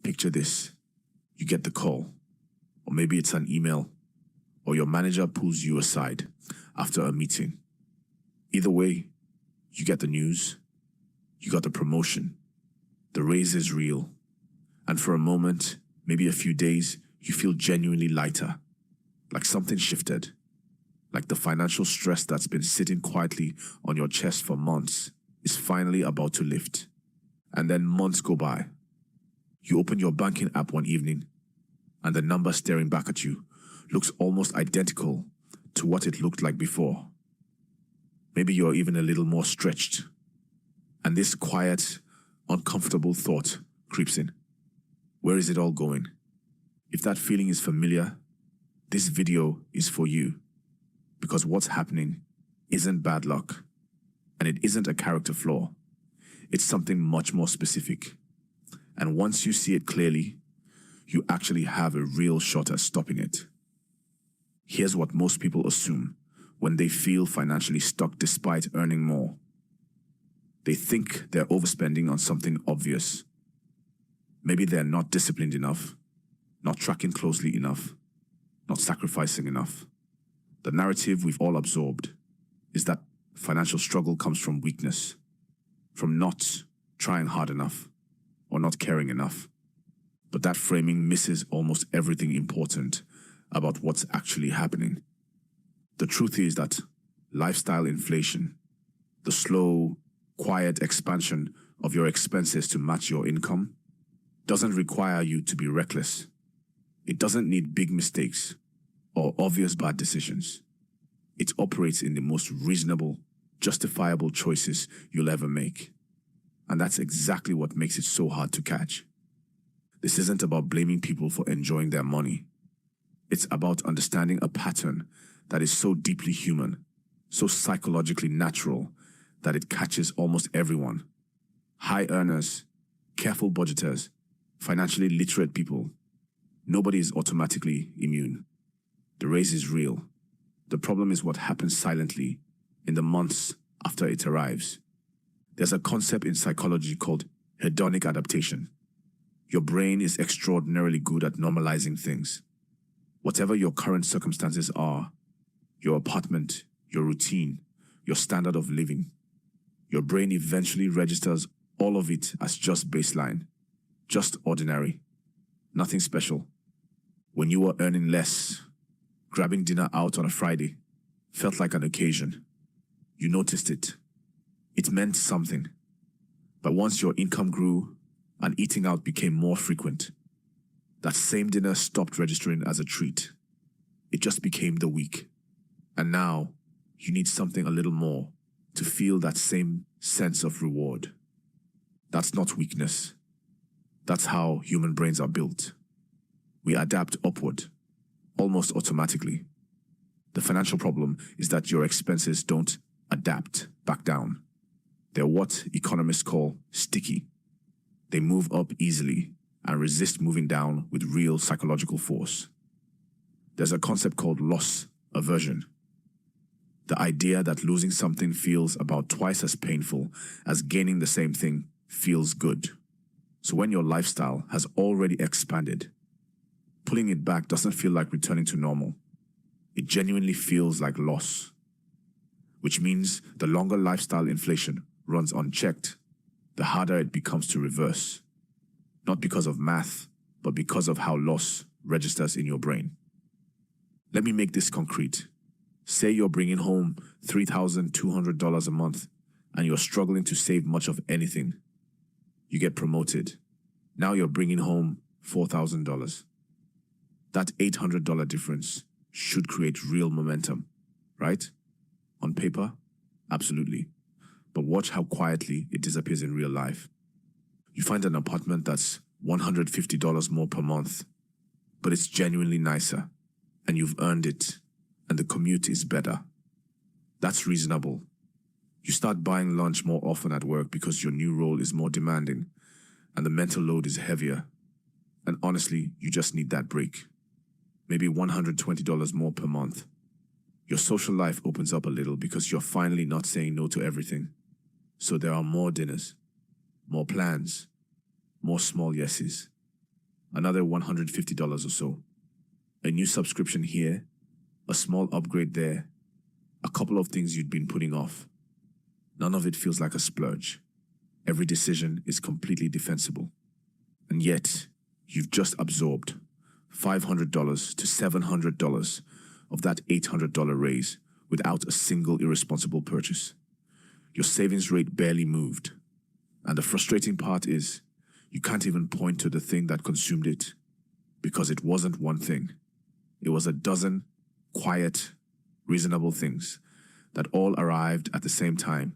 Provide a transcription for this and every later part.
Picture this. You get the call, or maybe it's an email, or your manager pulls you aside after a meeting. Either way, you get the news, you got the promotion, the raise is real, and for a moment, maybe a few days, you feel genuinely lighter, like something shifted, like the financial stress that's been sitting quietly on your chest for months is finally about to lift. And then months go by. You open your banking app one evening, and the number staring back at you looks almost identical to what it looked like before. Maybe you're even a little more stretched, and this quiet, uncomfortable thought creeps in. Where is it all going? If that feeling is familiar, this video is for you, because what's happening isn't bad luck, and it isn't a character flaw. It's something much more specific. And once you see it clearly, you actually have a real shot at stopping it. Here's what most people assume when they feel financially stuck despite earning more. They think they're overspending on something obvious. Maybe they're not disciplined enough, not tracking closely enough, not sacrificing enough. The narrative we've all absorbed is that financial struggle comes from weakness, from not trying hard enough, or not caring enough. But that framing misses almost everything important about what's actually happening. The truth is that lifestyle inflation, the slow, quiet expansion of your expenses to match your income, doesn't require you to be reckless. It doesn't need big mistakes or obvious bad decisions. It operates in the most reasonable, justifiable choices you'll ever make. And that's exactly what makes it so hard to catch. This isn't about blaming people for enjoying their money. It's about understanding a pattern that is so deeply human, so psychologically natural, that it catches almost everyone. High earners, careful budgeters, financially literate people. Nobody is automatically immune. The raise is real. The problem is what happens silently in the months after it arrives. There's a concept in psychology called hedonic adaptation. Your brain is extraordinarily good at normalizing things. Whatever your current circumstances are, your apartment, your routine, your standard of living, your brain eventually registers all of it as just baseline, just ordinary, nothing special. When you were earning less, grabbing dinner out on a Friday felt like an occasion. You noticed it. It meant something. But once your income grew and eating out became more frequent, that same dinner stopped registering as a treat. It just became the week. And now you need something a little more to feel that same sense of reward. That's not weakness. That's how human brains are built. We adapt upward, almost automatically. The financial problem is that your expenses don't adapt back down. They're what economists call sticky. They move up easily and resist moving down with real psychological force. There's a concept called loss aversion. The idea that losing something feels about twice as painful as gaining the same thing feels good. So when your lifestyle has already expanded, pulling it back doesn't feel like returning to normal. It genuinely feels like loss. Which means the longer lifestyle inflation runs unchecked, the harder it becomes to reverse. Not because of math, but because of how loss registers in your brain. Let me make this concrete. Say you're bringing home $3,200 a month and you're struggling to save much of anything. You get promoted. Now you're bringing home $4,000. That $800 difference should create real momentum, right? On paper, absolutely. But watch how quietly it disappears in real life. You find an apartment that's $150 more per month, but it's genuinely nicer, and you've earned it, and the commute is better. That's reasonable. You start buying lunch more often at work because your new role is more demanding, and the mental load is heavier. And honestly, you just need that break. Maybe $120 more per month. Your social life opens up a little because you're finally not saying no to everything. So there are more dinners, more plans, more small yeses. another $150 or so. A new subscription here, a small upgrade there, a couple of things you'd been putting off. None of it feels like a splurge. Every decision is completely defensible. And yet, you've just absorbed $500 to $700 of that $800 raise without a single irresponsible purchase. Your savings rate barely moved. And the frustrating part is, you can't even point to the thing that consumed it, because it wasn't one thing. It was a dozen quiet, reasonable things that all arrived at the same time.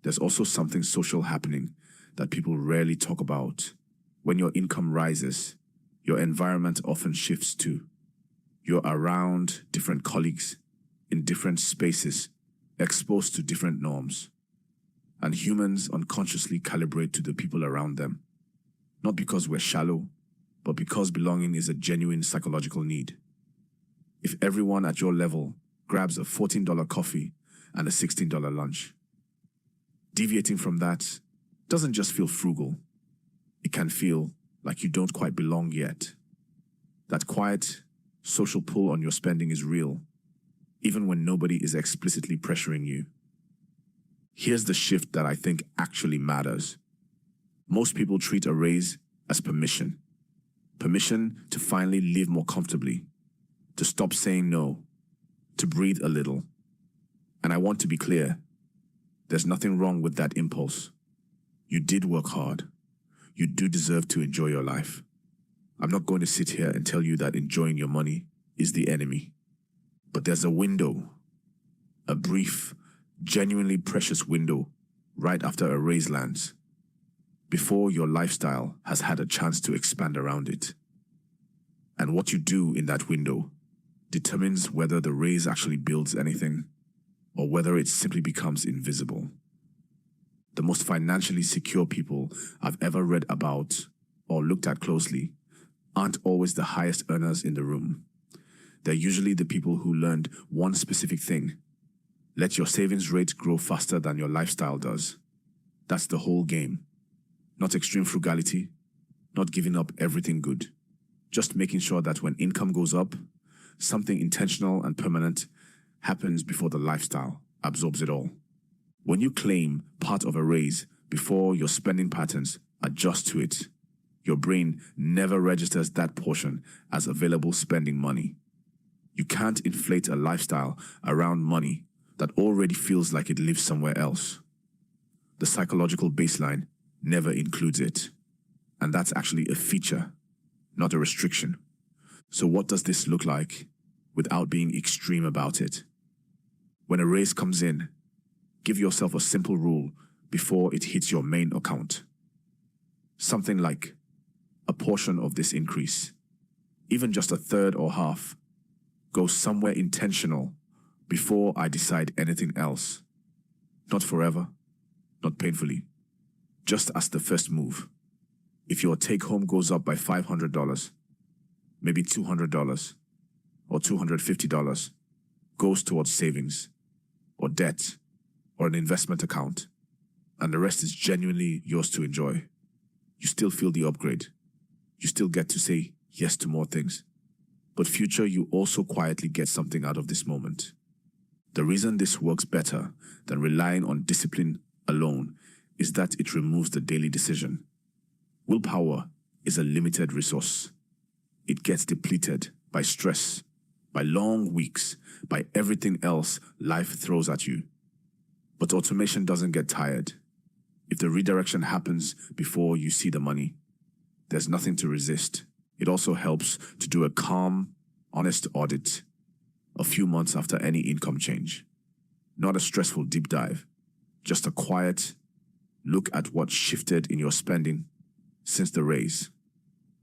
There's also something social happening that people rarely talk about. When your income rises, your environment often shifts too. You're around different colleagues, in different spaces, exposed to different norms. And humans unconsciously calibrate to the people around them. Not because we're shallow, but because belonging is a genuine psychological need. If everyone at your level grabs a $14 coffee and a $16 lunch, deviating from that doesn't just feel frugal. It can feel like you don't quite belong yet. That quiet, social pull on your spending is real, even when nobody is explicitly pressuring you. Here's the shift that I think actually matters. Most people treat a raise as permission. Permission to finally live more comfortably, to stop saying no, to breathe a little. And I want to be clear, there's nothing wrong with that impulse. You did work hard. You do deserve to enjoy your life. I'm not going to sit here and tell you that enjoying your money is the enemy. But there's a window, a brief, genuinely precious window right after a raise lands, before your lifestyle has had a chance to expand around it. And what you do in that window determines whether the raise actually builds anything or whether it simply becomes invisible. The most financially secure people I've ever read about or looked at closely aren't always the highest earners in the room. They're usually the people who learned one specific thing: let your savings rate grow faster than your lifestyle does. That's the whole game. Not extreme frugality, not giving up everything good. Just making sure that when income goes up, something intentional and permanent happens before the lifestyle absorbs it all. When you claim part of a raise before your spending patterns adjust to it, your brain never registers that portion as available spending money. You can't inflate a lifestyle around money that already feels like it lives somewhere else. The psychological baseline never includes it. And that's actually a feature, not a restriction. So what does this look like without being extreme about it? When a raise comes in, give yourself a simple rule before it hits your main account. Something like a portion of this increase, even just a third or half, goes somewhere intentional before I decide anything else. Not forever, not painfully, just as the first move. If your take-home goes up by $500, maybe $200 or $250 goes towards savings or debt or an investment account, and the rest is genuinely yours to enjoy. You still feel the upgrade. You still get to say yes to more things. But future, you also quietly get something out of this moment. The reason this works better than relying on discipline alone is that it removes the daily decision. Willpower is a limited resource. It gets depleted by stress, by long weeks, by everything else life throws at you. But automation doesn't get tired. If the redirection happens before you see the money, there's nothing to resist. It also helps to do a calm, honest audit a few months after any income change. Not a stressful deep dive, just a quiet look at what shifted in your spending since the raise.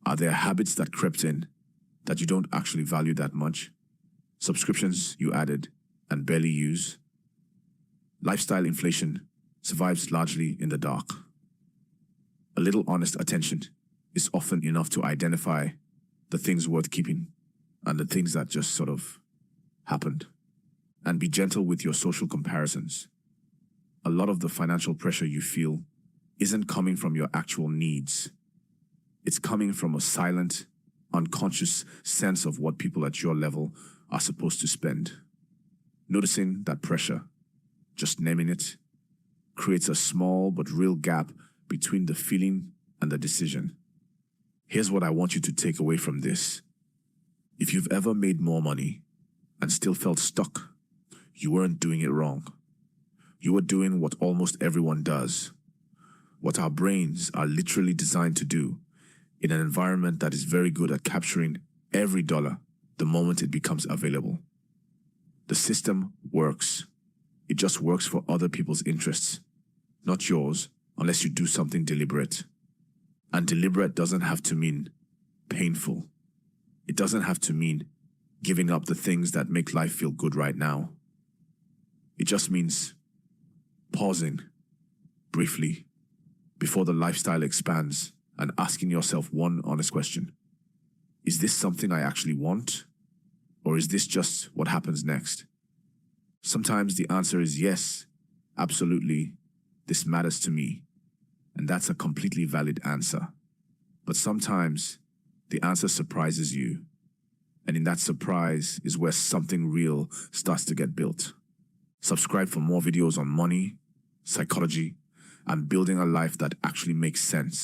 Are there habits that crept in that you don't actually value that much? Subscriptions you added and barely use? Lifestyle inflation survives largely in the dark. A little honest attention is often enough to identify the things worth keeping and the things that just sort of happened. And be gentle with your social comparisons. A lot of the financial pressure you feel isn't coming from your actual needs. It's coming from a silent, unconscious sense of what people at your level are supposed to spend. Noticing that pressure, just naming it, creates a small but real gap between the feeling and the decision. Here's what I want you to take away from this. If you've ever made more money and still felt stuck, you weren't doing it wrong. You were doing what almost everyone does, what our brains are literally designed to do in an environment that is very good at capturing every dollar the moment it becomes available. The system works. It just works for other people's interests, not yours, unless you do something deliberate. And deliberate doesn't have to mean painful. It doesn't have to mean giving up the things that make life feel good right now. It just means pausing briefly before the lifestyle expands and asking yourself one honest question. Is this something I actually want? Or is this just what happens next? Sometimes the answer is yes, absolutely, this matters to me. And that's a completely valid answer. But sometimes the answer surprises you. And in that surprise is where something real starts to get built. Subscribe for more videos on money, psychology, and building a life that actually makes sense.